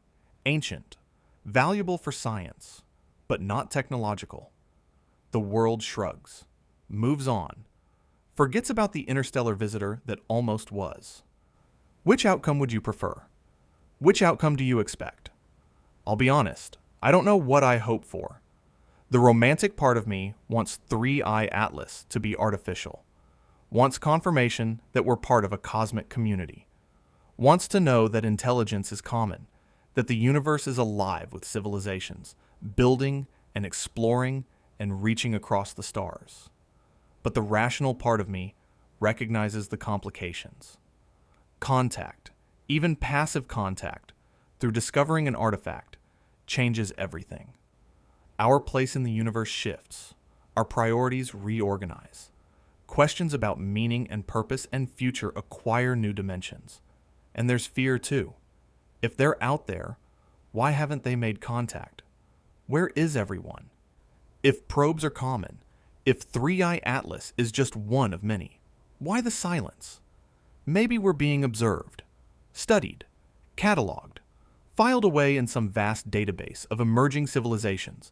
ancient, valuable for science, but not technological. The world shrugs, moves on, forgets about the interstellar visitor that almost was. Which outcome would you prefer? Which outcome do you expect? I'll be honest, I don't know what I hope for. The romantic part of me wants 3-eye atlas to be artificial, wants confirmation that we're part of a cosmic community, wants to know that intelligence is common, that the universe is alive with civilizations, building and exploring and reaching across the stars. But the rational part of me recognizes the complications. Contact, even passive contact, through discovering an artifact, changes everything. Our place in the universe shifts. Our priorities reorganize. Questions about meaning and purpose and future acquire new dimensions. And there's fear too. If they're out there, why haven't they made contact? Where is everyone? If probes are common, if 3-eye atlas is just one of many, why the silence? Maybe we're being observed, studied, cataloged, filed away in some vast database of emerging civilizations,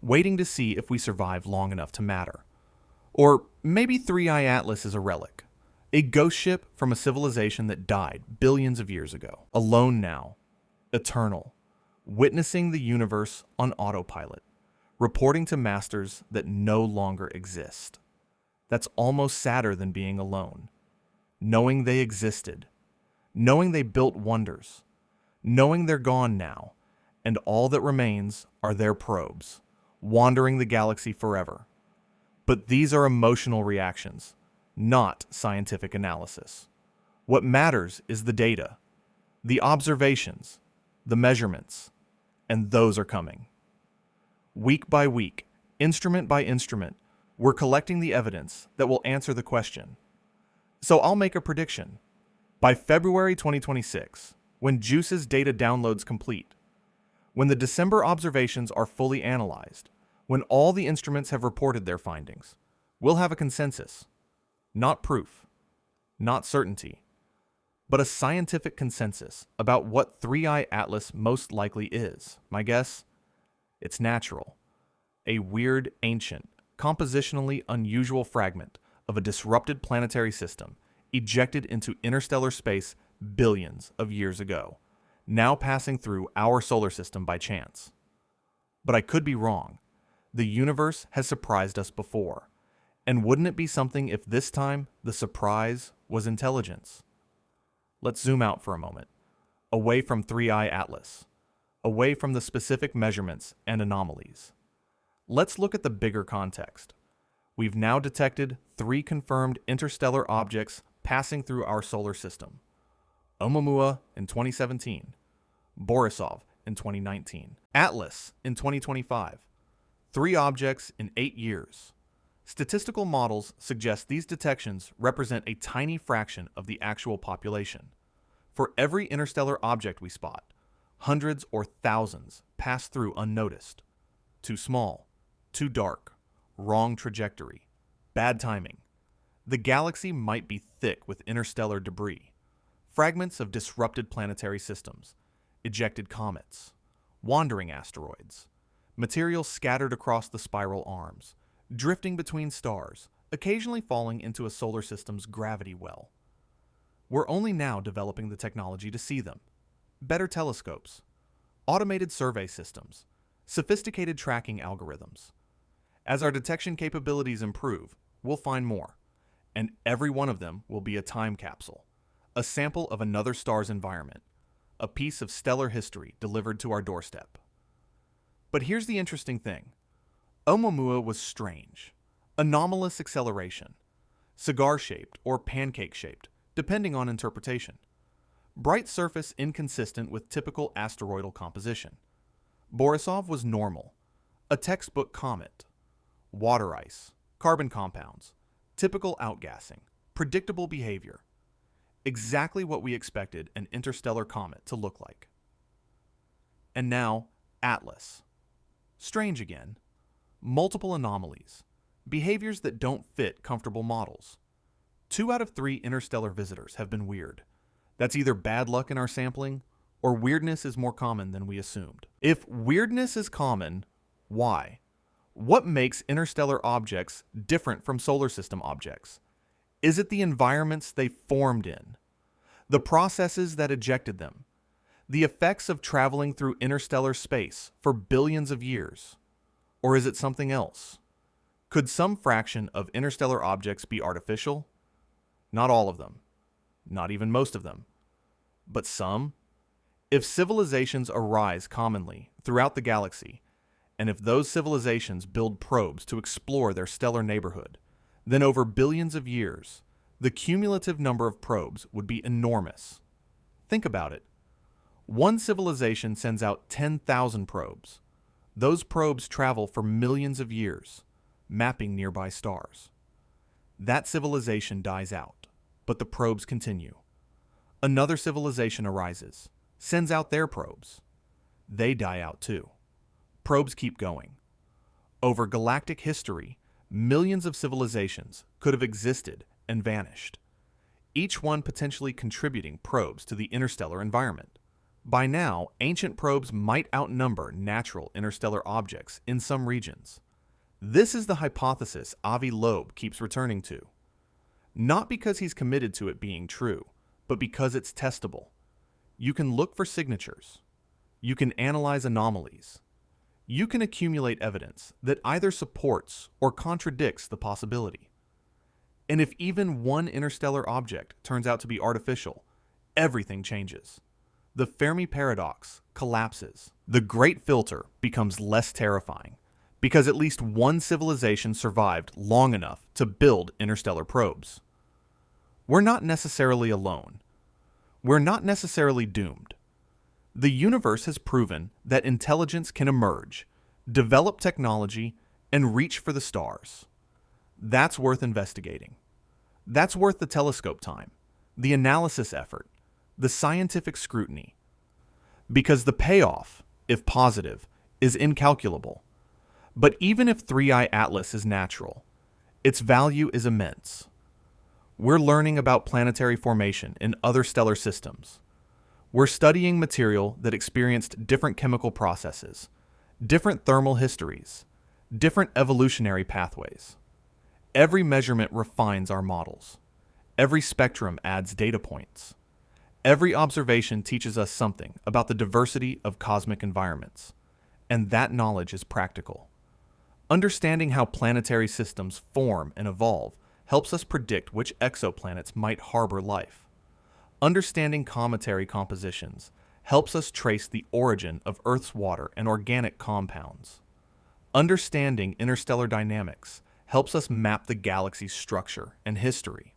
waiting to see if we survive long enough to matter. Or maybe 3-eye atlas is a relic, a ghost ship from a civilization that died billions of years ago, alone now, eternal, witnessing the universe on autopilot, reporting to masters that no longer exist. That's almost sadder than being alone. Knowing they existed, knowing they built wonders, knowing they're gone now, and all that remains are their probes, wandering the galaxy forever. But these are emotional reactions, not scientific analysis. What matters is the data, the observations, the measurements, and those are coming. Week by week, instrument by instrument, we're collecting the evidence that will answer the question. So I'll make a prediction. By February 2026, when JUICE's data download's complete, when the December observations are fully analyzed, when all the instruments have reported their findings, we'll have a consensus. Not proof, not certainty, but a scientific consensus about what 3-eye atlas most likely is. My guess? It's natural. A weird, ancient, compositionally unusual fragment of a disrupted planetary system ejected into interstellar space billions of years ago, now passing through our solar system by chance. But I could be wrong. The universe has surprised us before. And wouldn't it be something if this time the surprise was intelligence? Let's zoom out for a moment, away from 3-eye atlas, away from the specific measurements and anomalies. Let's look at the bigger context. We've now detected 3 confirmed interstellar objects passing through our solar system. Oumuamua in 2017, Borisov in 2019, Atlas in 2025. 3 objects in 8 years. Statistical models suggest these detections represent a tiny fraction of the actual population. For every interstellar object we spot, hundreds or thousands pass through unnoticed. Too small, too dark, wrong trajectory, bad timing. The galaxy might be thick with interstellar debris, fragments of disrupted planetary systems, ejected comets, wandering asteroids, material scattered across the spiral arms, drifting between stars, occasionally falling into a solar system's gravity well. We're only now developing the technology to see them. Better telescopes, automated survey systems, sophisticated tracking algorithms. As our detection capabilities improve, we'll find more, and every one of them will be a time capsule, a sample of another star's environment, a piece of stellar history delivered to our doorstep. But here's the interesting thing. Oumuamua was strange. Anomalous acceleration. Cigar-shaped or pancake-shaped, depending on interpretation. Bright surface inconsistent with typical asteroidal composition. Borisov was normal. A textbook comet. Water ice. Carbon compounds. Typical outgassing. Predictable behavior. Exactly what we expected an interstellar comet to look like. And now, Atlas. Strange again. Multiple anomalies. Behaviors that don't fit comfortable models. 2 out of 3 interstellar visitors have been weird. That's either bad luck in our sampling, or weirdness is more common than we assumed. If weirdness is common, why? What makes interstellar objects different from solar system objects? Is it the environments they formed in? the processes that ejected them, the effects of traveling through interstellar space for billions of years? Or is it something else? Could some fraction of interstellar objects be artificial? Not all of them. Not even most of them. But some? If civilizations arise commonly throughout the galaxy, and if those civilizations build probes to explore their stellar neighborhood, then over billions of years, the cumulative number of probes would be enormous. Think about it. One civilization sends out 10,000 probes. Those probes travel for millions of years, mapping nearby stars. That civilization dies out, but the probes continue. Another civilization arises, sends out their probes. They die out too. Probes keep going. Over galactic history, millions of civilizations could have existed and vanished, each one potentially contributing probes to the interstellar environment. By now, ancient probes might outnumber natural interstellar objects in some regions. This is the hypothesis Avi Loeb keeps returning to. Not because he's committed to it being true, but because it's testable. You can look for signatures. You can analyze anomalies. You can accumulate evidence that either supports or contradicts the possibility. And if even one interstellar object turns out to be artificial, everything changes. The Fermi paradox collapses. The Great Filter becomes less terrifying because at least one civilization survived long enough to build interstellar probes. We're not necessarily alone. We're not necessarily doomed. The universe has proven that intelligence can emerge, develop technology, and reach for the stars. That's worth investigating. That's worth the telescope time, the analysis effort, the scientific scrutiny. Because the payoff, if positive, is incalculable. But even if 3i Atlas is natural, its value is immense. We're learning about planetary formation in other stellar systems. We're studying material that experienced different chemical processes, different thermal histories, different evolutionary pathways. Every measurement refines our models. Every spectrum adds data points. Every observation teaches us something about the diversity of cosmic environments, and that knowledge is practical. Understanding how planetary systems form and evolve helps us predict which exoplanets might harbor life. Understanding cometary compositions helps us trace the origin of Earth's water and organic compounds. Understanding interstellar dynamics helps us map the galaxy's structure and history.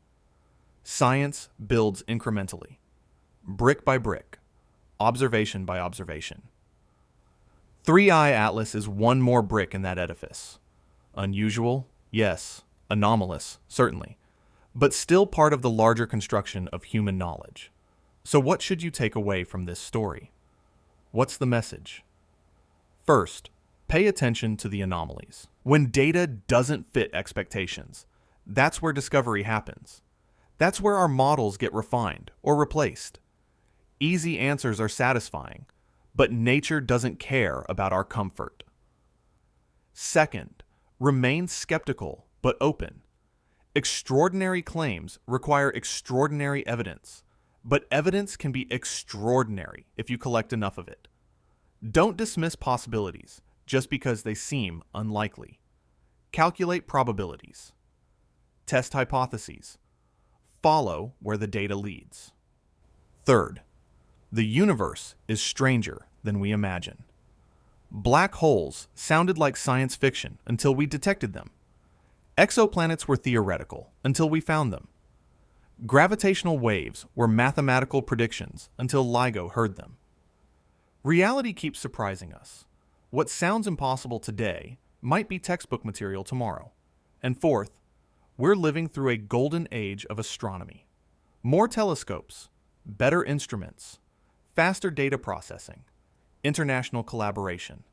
Science builds incrementally, brick by brick, observation by observation. 3i Atlas is one more brick in that edifice. Unusual, yes. Anomalous, certainly, but still part of the larger construction of human knowledge. So what should you take away from this story? What's the message? First, pay attention to the anomalies. When data doesn't fit expectations, that's where discovery happens. That's where our models get refined or replaced. Easy answers are satisfying, but nature doesn't care about our comfort. Second, remain skeptical but open. Extraordinary claims require extraordinary evidence, but evidence can be extraordinary if you collect enough of it. Don't dismiss possibilities just because they seem unlikely. Calculate probabilities. Test hypotheses. Follow where the data leads. Third, the universe is stranger than we imagine. Black holes sounded like science fiction until we detected them. Exoplanets were theoretical until we found them. Gravitational waves were mathematical predictions until LIGO heard them. Reality keeps surprising us. What sounds impossible today might be textbook material tomorrow. And fourth, we're living through a golden age of astronomy. More telescopes, better instruments, faster data processing, international collaboration.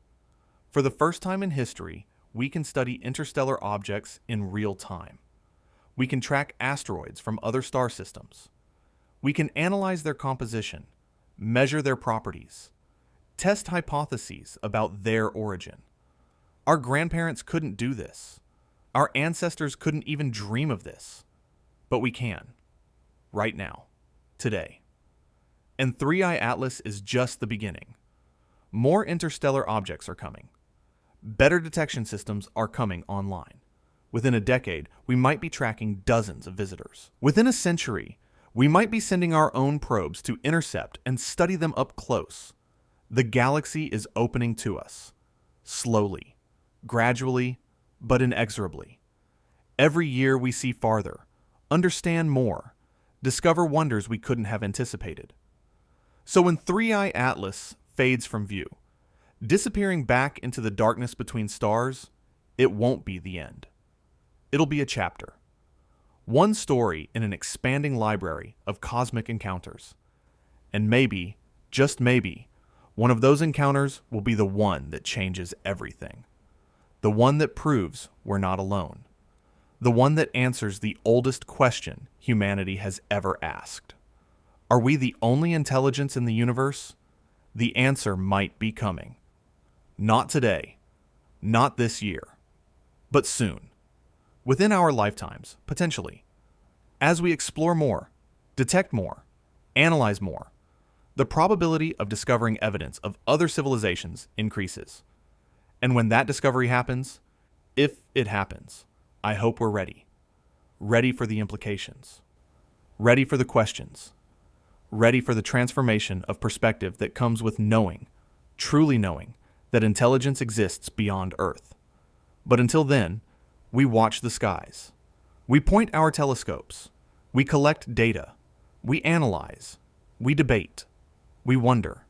For the first time in history, we can study interstellar objects in real time. We can track asteroids from other star systems. We can analyze their composition, measure their properties, test hypotheses about their origin. Our grandparents couldn't do this. Our ancestors couldn't even dream of this. But we can. Right now. Today. And 3i Atlas is just the beginning. More interstellar objects are coming. Better detection systems are coming online. Within a decade, we might be tracking dozens of visitors. Within a century, we might be sending our own probes to intercept and study them up close. The galaxy is opening to us. Slowly, gradually, but inexorably. Every year we see farther, understand more, discover wonders we couldn't have anticipated. So when 3i Atlas fades from view, disappearing back into the darkness between stars, it won't be the end. It'll be a chapter. One story in an expanding library of cosmic encounters. And maybe, just maybe, one of those encounters will be the one that changes everything. The one that proves we're not alone. The one that answers the oldest question humanity has ever asked. Are we the only intelligence in the universe? The answer might be coming. Not today, not this year, but soon. Within our lifetimes, potentially. As we explore more, detect more, analyze more, the probability of discovering evidence of other civilizations increases. And when that discovery happens, if it happens, I hope we're ready. Ready for the implications. Ready for the questions. Ready for the transformation of perspective that comes with knowing, truly knowing, that intelligence exists beyond Earth. But until then, we watch the skies. We point our telescopes. We collect data. We analyze. We debate. We wonder.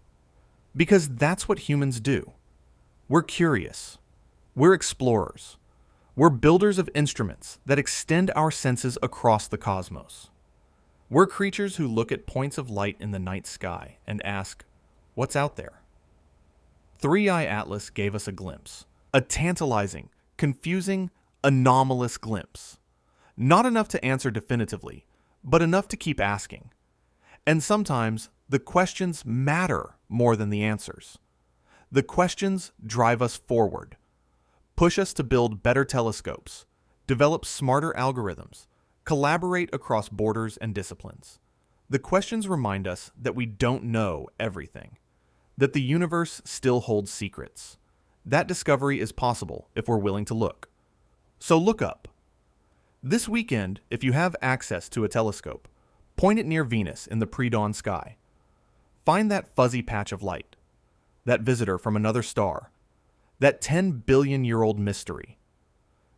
Because that's what humans do. We're curious. We're explorers. We're builders of instruments that extend our senses across the cosmos. We're creatures who look at points of light in the night sky and ask, what's out there? 3i Atlas gave us a glimpse. A tantalizing, confusing, anomalous glimpse. Not enough to answer definitively, but enough to keep asking. And sometimes, the questions matter more than the answers. The questions drive us forward, push us to build better telescopes, develop smarter algorithms, collaborate across borders and disciplines. The questions remind us that we don't know everything, that the universe still holds secrets. That discovery is possible if we're willing to look. So look up. This weekend, if you have access to a telescope, point it near Venus in the pre-dawn sky. Find that fuzzy patch of light, that visitor from another star, that 10 billion-year-old mystery.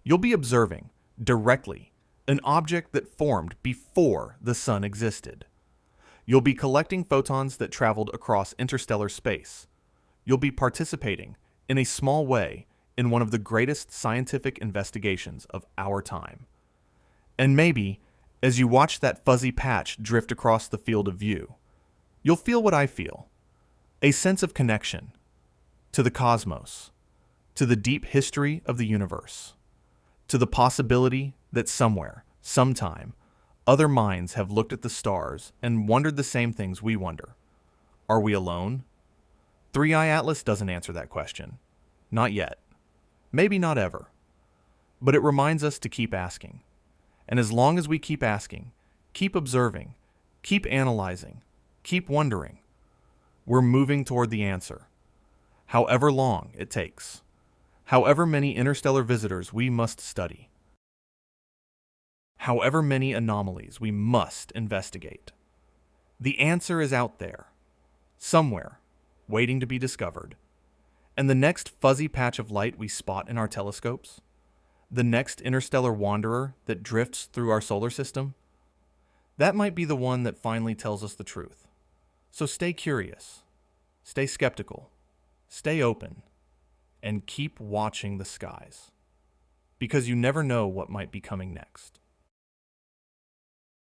You'll be observing, directly, an object that formed before the sun existed. You'll be collecting photons that traveled across interstellar space. You'll be participating, in a small way, in one of the greatest scientific investigations of our time. And maybe, as you watch that fuzzy patch drift across the field of view, you'll feel what I feel, a sense of connection to the cosmos, to the deep history of the universe, to the possibility that somewhere, sometime, other minds have looked at the stars and wondered the same things we wonder. Are we alone? 3i Atlas doesn't answer that question. Not yet. Maybe not ever. But it reminds us to keep asking. And as long as we keep asking, keep observing, keep analyzing, keep wondering, we're moving toward the answer. However long it takes. However many interstellar visitors we must study. However many anomalies we must investigate. The answer is out there, somewhere, waiting to be discovered. And the next fuzzy patch of light we spot in our telescopes, the next interstellar wanderer that drifts through our solar system, that might be the one that finally tells us the truth. So stay curious, stay skeptical, stay open, and keep watching the skies. Because you never know what might be coming next.